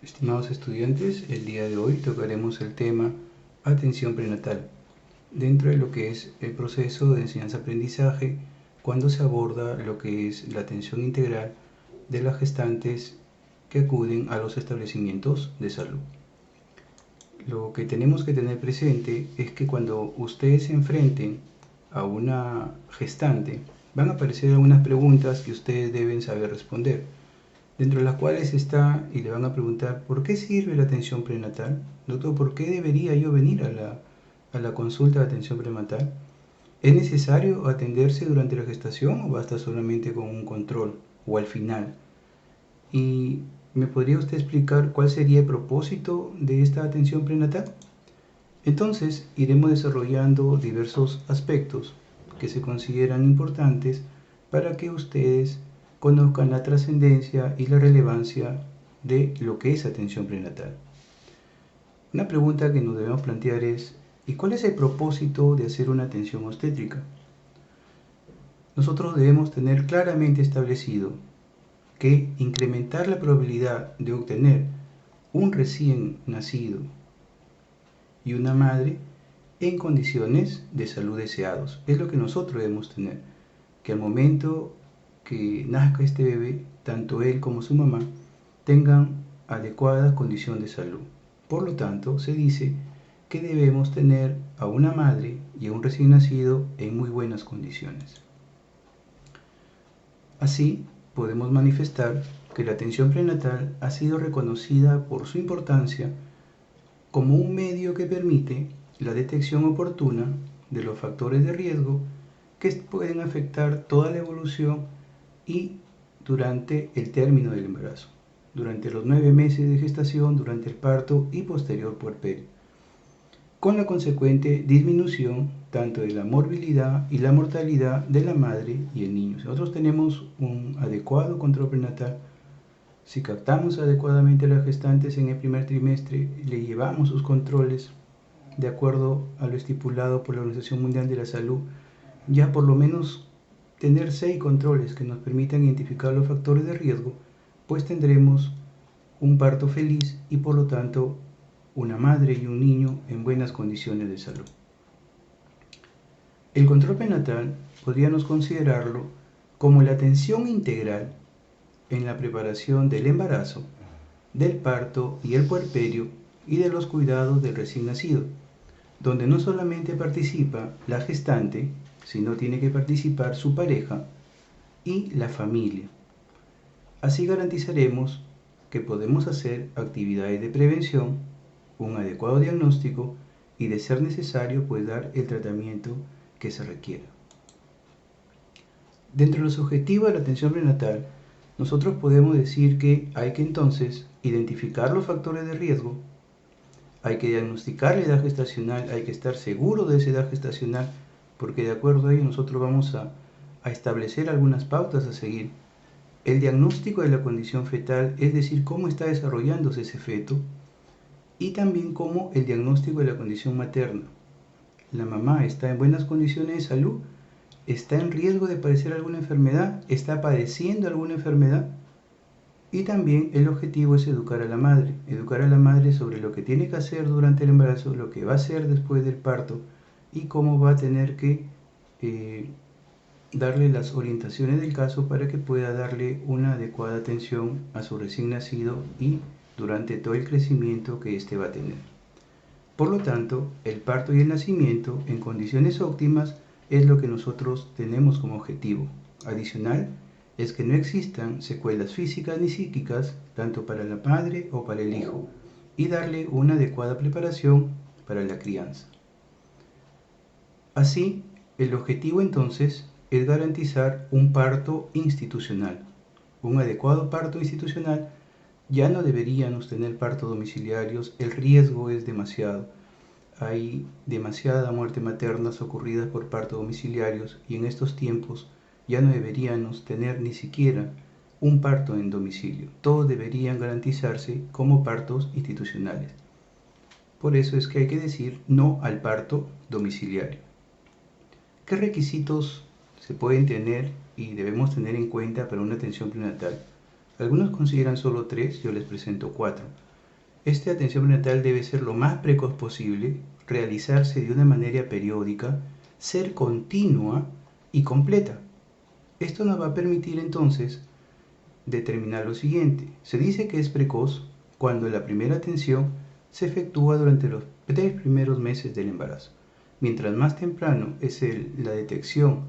Estimados estudiantes, el día de hoy tocaremos el tema atención prenatal, dentro de lo que es el proceso de enseñanza-aprendizaje cuando se aborda lo que es la atención integral de las gestantes que acuden a los establecimientos de salud. Lo que tenemos que tener presente es que cuando ustedes se enfrenten a una gestante, van a aparecer algunas preguntas que ustedes deben saber responder, dentro de las cuales está y le van a preguntar ¿por qué sirve la atención prenatal? Doctor, ¿por qué debería yo venir a la consulta de atención prenatal? ¿Es necesario atenderse durante la gestación o basta solamente con un control o al final? ¿Y me podría usted explicar cuál sería el propósito de esta atención prenatal? Entonces iremos desarrollando diversos aspectos que se consideran importantes para que ustedes conozcan la trascendencia y la relevancia de lo que es atención prenatal. Una pregunta que nos debemos plantear es, ¿y cuál es el propósito de hacer una atención obstétrica? Nosotros debemos tener claramente establecido que incrementar la probabilidad de obtener un recién nacido y una madre en condiciones de salud deseados. Es lo que nosotros debemos tener, que al momento que nazca este bebé, tanto él como su mamá tengan adecuadas condiciones de salud. Por lo tanto, se dice que debemos tener a una madre y a un recién nacido en muy buenas condiciones. Así, podemos manifestar que la atención prenatal ha sido reconocida por su importancia como un medio que permite la detección oportuna de los factores de riesgo que pueden afectar toda la evolución y durante el término del embarazo, durante los 9 meses de gestación, durante el parto y posterior puerperio, con la consecuente disminución tanto de la morbilidad y la mortalidad de la madre y el niño. Si nosotros tenemos un adecuado control prenatal, si captamos adecuadamente a las gestantes en el primer trimestre, le llevamos sus controles de acuerdo a lo estipulado por la Organización Mundial de la Salud, ya por lo menos tener 6 controles que nos permitan identificar los factores de riesgo, pues tendremos un parto feliz y por lo tanto una madre y un niño en buenas condiciones de salud. El control prenatal podríamos considerarlo como la atención integral en la preparación del embarazo, del parto y el puerperio y de los cuidados del recién nacido, donde no solamente participa la gestante, sino tiene que participar su pareja y la familia. Así garantizaremos que podemos hacer actividades de prevención, un adecuado diagnóstico y, de ser necesario, pues dar el tratamiento que se requiera. Dentro de los objetivos de la atención prenatal, nosotros podemos decir que hay que entonces identificar los factores de riesgo, hay que diagnosticar la edad gestacional, hay que estar seguro de esa edad gestacional, porque de acuerdo a ello nosotros vamos a establecer algunas pautas a seguir. El diagnóstico de la condición fetal, es decir, cómo está desarrollándose ese feto, y también como el diagnóstico de la condición materna. La mamá está en buenas condiciones de salud, está en riesgo de padecer alguna enfermedad, está padeciendo alguna enfermedad. Y también el objetivo es educar a la madre sobre lo que tiene que hacer durante el embarazo, lo que va a hacer después del parto y cómo va a tener que darle las orientaciones del caso para que pueda darle una adecuada atención a su recién nacido y durante todo el crecimiento que éste va a tener. Por lo tanto, el parto y el nacimiento en condiciones óptimas es lo que nosotros tenemos como objetivo. Adicional, es que no existan secuelas físicas ni psíquicas, tanto para la madre o para el hijo, y darle una adecuada preparación para la crianza. Así, el objetivo entonces es garantizar un parto institucional. Un adecuado parto institucional. Ya no deberíamos tener partos domiciliarios, el riesgo es demasiado. Hay demasiada muerte maternas ocurridas por partos domiciliarios y en estos tiempos ya no deberíamos tener ni siquiera un parto en domicilio. Todos deberían garantizarse como partos institucionales. Por eso es que hay que decir no al parto domiciliario. ¿Qué requisitos se pueden tener y debemos tener en cuenta para una atención prenatal? Algunos consideran solo 3, yo les presento 4. Esta atención prenatal debe ser lo más precoz posible, realizarse de una manera periódica, ser continua y completa. Esto nos va a permitir entonces determinar lo siguiente. Se dice que es precoz cuando la primera atención se efectúa durante los 3 primeros meses del embarazo. Mientras más temprano es la detección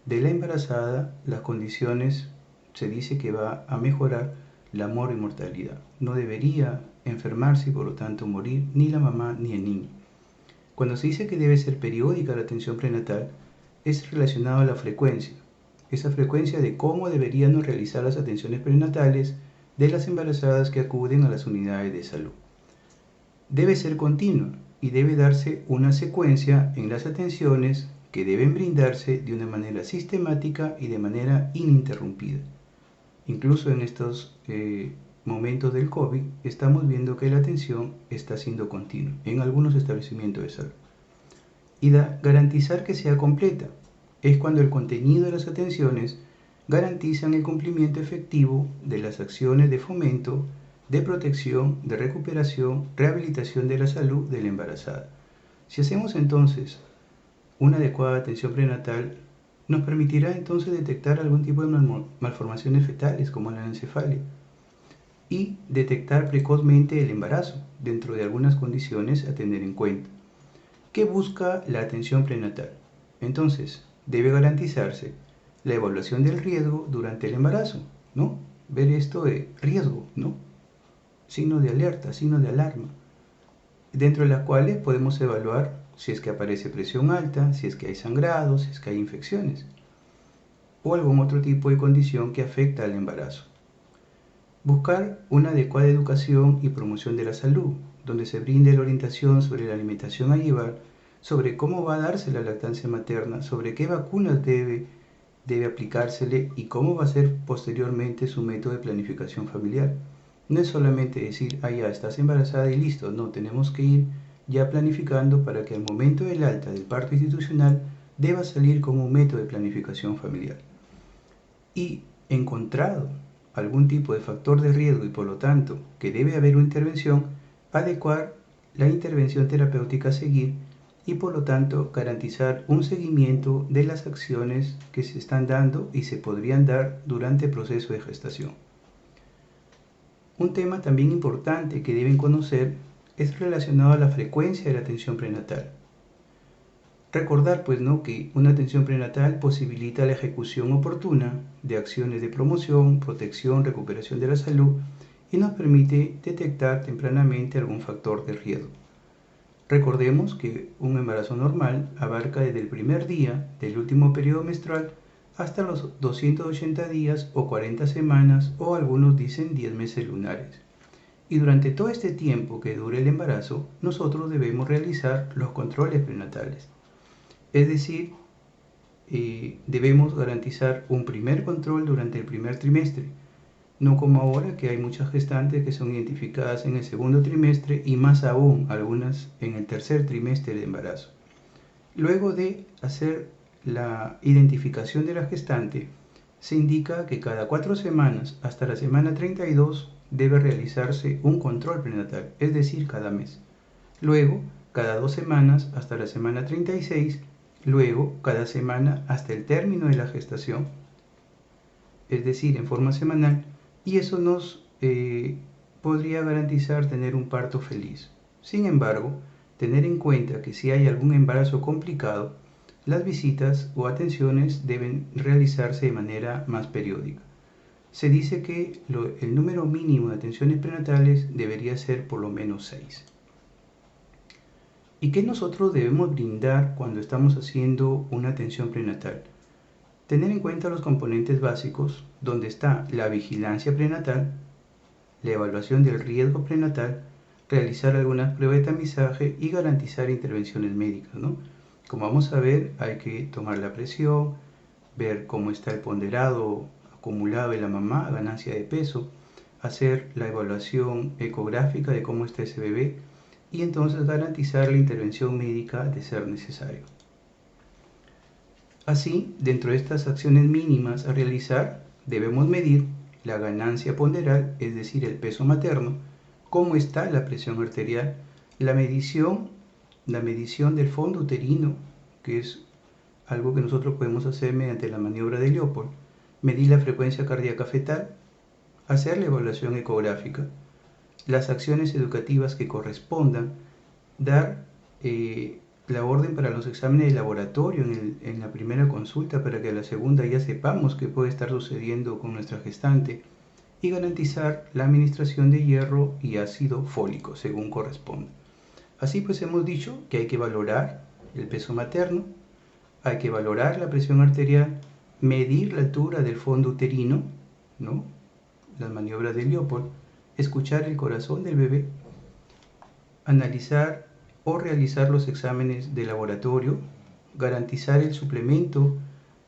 de la embarazada, las condiciones se dice que va a mejorar la mortalidad. No debería enfermarse y por lo tanto morir ni la mamá ni el niño. Cuando se dice que debe ser periódica la atención prenatal, es relacionado a la frecuencia. Esa frecuencia de cómo deberían realizar las atenciones prenatales de las embarazadas que acuden a las unidades de salud. Debe ser continua y debe darse una secuencia en las atenciones que deben brindarse de una manera sistemática y de manera ininterrumpida. Incluso en estos momentos del COVID estamos viendo que la atención está siendo continua en algunos establecimientos de salud. Y garantizar que sea completa es cuando el contenido de las atenciones garantizan el cumplimiento efectivo de las acciones de fomento, de protección, de recuperación, rehabilitación de la salud de la embarazada. Si hacemos entonces una adecuada atención prenatal, nos permitirá entonces detectar algún tipo de malformaciones fetales como la anencefalia y detectar precozmente el embarazo dentro de algunas condiciones a tener en cuenta. ¿Qué busca la atención prenatal? Entonces, debe garantizarse la evaluación del riesgo durante el embarazo, ¿no? Ver esto de riesgo, ¿no? Signos de alerta, signos de alarma, dentro de las cuales podemos evaluar si es que aparece presión alta, si es que hay sangrado, si es que hay infecciones o algún otro tipo de condición que afecta al embarazo. Buscar una adecuada educación y promoción de la salud, donde se brinde la orientación sobre la alimentación a llevar, sobre cómo va a darse la lactancia materna, sobre qué vacunas debe aplicársele y cómo va a ser posteriormente su método de planificación familiar. No es solamente decir, ah, ya estás embarazada y listo, no, tenemos que ir ya planificando para que al momento del alta del parto institucional deba salir como un método de planificación familiar. Y encontrado algún tipo de factor de riesgo y por lo tanto que debe haber una intervención, adecuar la intervención terapéutica a seguir y por lo tanto garantizar un seguimiento de las acciones que se están dando y se podrían dar durante el proceso de gestación. Un tema también importante que deben conocer es relacionado a la frecuencia de la atención prenatal. Recordar pues no que una atención prenatal posibilita la ejecución oportuna de acciones de promoción, protección, recuperación de la salud y nos permite detectar tempranamente algún factor de riesgo. Recordemos que un embarazo normal abarca desde el primer día del último periodo menstrual hasta los 280 días o 40 semanas o algunos dicen 10 meses lunares. Y durante todo este tiempo que dure el embarazo, nosotros debemos realizar los controles prenatales. Es decir, debemos garantizar un primer control durante el primer trimestre, no como ahora que hay muchas gestantes que son identificadas en el segundo trimestre y más aún algunas en el tercer trimestre de embarazo. Luego de hacer la identificación de la gestante, se indica que cada 4 semanas hasta la semana 32 debe realizarse un control prenatal, es decir, cada mes. Luego, cada 2 semanas hasta la semana 36, luego cada semana hasta el término de la gestación, es decir, en forma semanal, y eso nos podría garantizar tener un parto feliz. Sin embargo, tener en cuenta que si hay algún embarazo complicado, las visitas o atenciones deben realizarse de manera más periódica. Se dice que el número mínimo de atenciones prenatales debería ser por lo menos 6. ¿Y qué nosotros debemos brindar cuando estamos haciendo una atención prenatal? Tener en cuenta los componentes básicos, donde está la vigilancia prenatal, la evaluación del riesgo prenatal, realizar algunas pruebas de tamizaje y garantizar intervenciones médicas, ¿no? Como vamos a ver, hay que tomar la presión, ver cómo está el ponderado acumulado de la mamá, ganancia de peso, hacer la evaluación ecográfica de cómo está ese bebé y entonces garantizar la intervención médica de ser necesario. Así, dentro de estas acciones mínimas a realizar, debemos medir la ganancia ponderal, es decir, el peso materno, cómo está la presión arterial, la medición del fondo uterino, que es algo que nosotros podemos hacer mediante la maniobra de Leopold, medir la frecuencia cardíaca fetal, hacer la evaluación ecográfica, las acciones educativas que correspondan, dar la orden para los exámenes de laboratorio en la primera consulta para que a la segunda ya sepamos qué puede estar sucediendo con nuestra gestante y garantizar la administración de hierro y ácido fólico según corresponda. Así pues hemos dicho que hay que valorar el peso materno, hay que valorar la presión arterial, medir la altura del fondo uterino, ¿no? Las maniobras de Leopold, escuchar el corazón del bebé, analizar o realizar los exámenes de laboratorio, garantizar el suplemento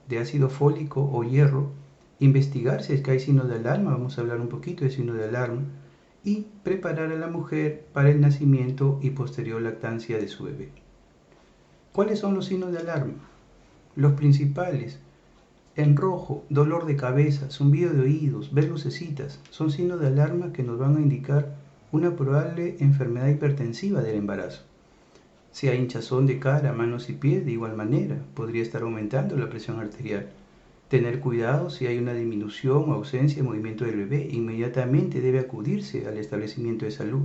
de ácido fólico o hierro, investigar si es que hay signos de alarma, vamos a hablar un poquito de signos de alarma, y preparar a la mujer para el nacimiento y posterior lactancia de su bebé. ¿Cuáles son los signos de alarma? Los principales: en rojo, dolor de cabeza, zumbido de oídos, ver lucecitas, son signos de alarma que nos van a indicar una probable enfermedad hipertensiva del embarazo. Si hay hinchazón de cara, manos y pies, de igual manera, podría estar aumentando la presión arterial. Tener cuidado si hay una disminución o ausencia de movimiento del bebé, inmediatamente debe acudirse al establecimiento de salud.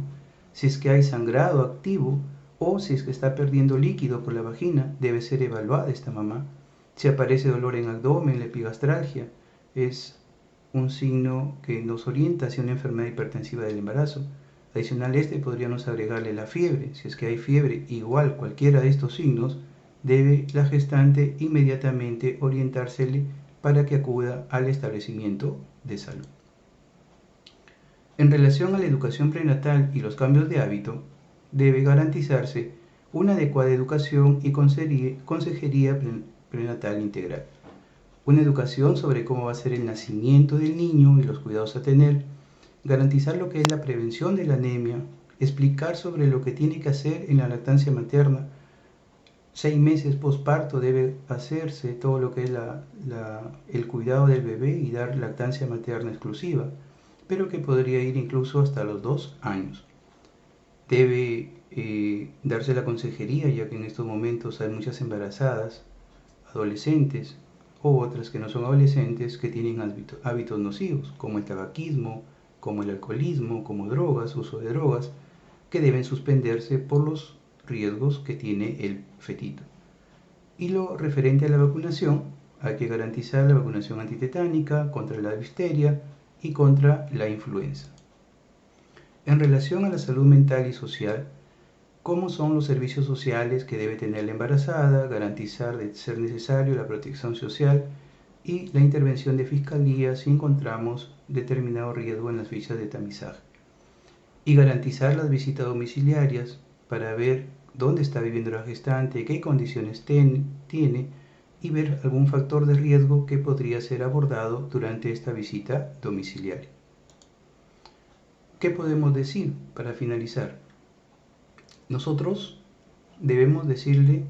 Si es que hay sangrado activo o si es que está perdiendo líquido por la vagina, debe ser evaluada esta mamá. Si aparece dolor en abdomen, la epigastralgia, es un signo que nos orienta hacia una enfermedad hipertensiva del embarazo. Adicional a este, podríamos agregarle la fiebre. Si es que hay fiebre, igual cualquiera de estos signos, debe la gestante inmediatamente orientársele para que acuda al establecimiento de salud. En relación a la educación prenatal y los cambios de hábito, debe garantizarse una adecuada educación y consejería prenatal integral. Una educación sobre cómo va a ser el nacimiento del niño y los cuidados a tener, garantizar lo que es la prevención de la anemia, explicar sobre lo que tiene que hacer en la lactancia materna. 6 meses posparto debe hacerse todo lo que es el cuidado del bebé y dar lactancia materna exclusiva, pero que podría ir incluso hasta los 2 años. Debe darse la consejería, ya que en estos momentos hay muchas embarazadas, adolescentes o otras que no son adolescentes que tienen hábitos nocivos, como el tabaquismo, como el alcoholismo, como drogas, uso de drogas, que deben suspenderse por los riesgos que tiene el fetito. Y lo referente a la vacunación, hay que garantizar la vacunación antitetánica contra la difteria y contra la influenza. En relación a la salud mental y social, ¿cómo son los servicios sociales que debe tener la embarazada? Garantizar, de ser necesario, la protección social y la intervención de fiscalía si encontramos determinado riesgo en las fichas de tamizaje. Y garantizar las visitas domiciliarias para ver dónde está viviendo la gestante, qué condiciones tiene y ver algún factor de riesgo que podría ser abordado durante esta visita domiciliaria. ¿Qué podemos decir para finalizar? Nosotros debemos decirle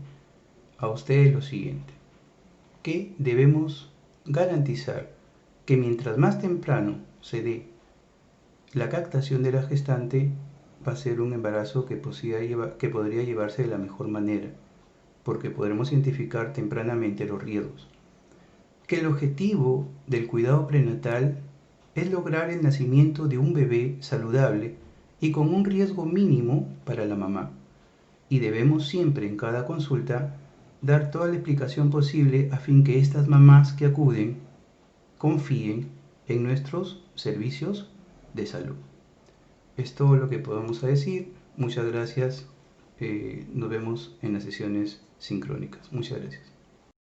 a ustedes lo siguiente, que debemos garantizar que mientras más temprano se dé la captación de la gestante, va a ser un embarazo que podría llevarse de la mejor manera, porque podremos identificar tempranamente los riesgos. Que el objetivo del cuidado prenatal es lograr el nacimiento de un bebé saludable y con un riesgo mínimo para la mamá. Y debemos siempre en cada consulta dar toda la explicación posible a fin que estas mamás que acuden confíen en nuestros servicios de salud. Es todo lo que podemos decir. Muchas gracias. Nos vemos en las sesiones sincrónicas. Muchas gracias.